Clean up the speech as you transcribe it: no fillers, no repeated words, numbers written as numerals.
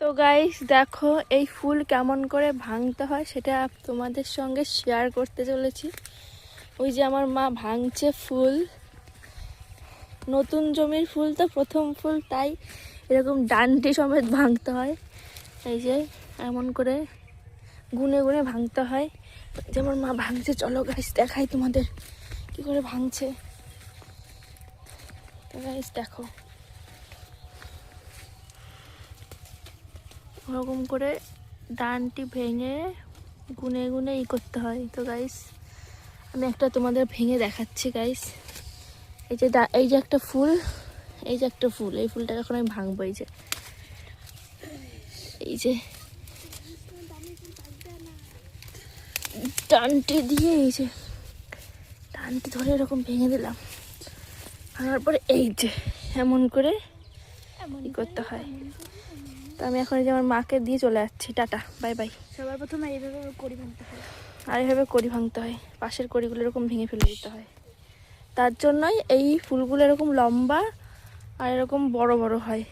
তো গাইস দেখো এই ফুল কেমন করে ভাঙতে হয় সেটা তোমাদের সঙ্গে শেয়ার করতে চলেছি। ওই যে আমার মা ভাঙছে ফুল, নতুন জমির ফুল তো প্রথম ফুল, তাই এরকম ডান্ডি সমেত ভাঙতে হয়। এই যে এমন করে গুনে গুনে ভাঙতে হয়। যে আমার মা ভাঙছে, চলো গাইস দেখাই তোমাদের কি করে ভাঙছে। তো গাইস দেখো ওরকম করে ডানটি ভেঙে গুনে গুনে করতে হয়। তো গাইস আমি একটা তোমাদের ভেঙে দেখাচ্ছি গাইস। এই যে একটা ফুল, এই যে একটা ফুল, এই ফুলটা এখন আমি ভাঙবো। এই যে ডানটি দিয়ে এই যে ডানটি ধরে এরকম ভেঙে দিলাম। ভাঙার পরে এই যে এমন করে করতে হয়। তো আমি এখন এই যে আমার মাকে দিয়ে চলে যাচ্ছি, টাটা বাই বাই। সবার প্রথমে এইভাবে কড়ি ভাঙতে হয়, আর এইভাবে কড়ি ভাঙতে হয়, পাশের কড়িগুলো এরকম ভেঙে ফেলে দিতে হয়। তার জন্যই এই ফুলগুলো এরকম লম্বা আর এরকম বড় বড় হয়।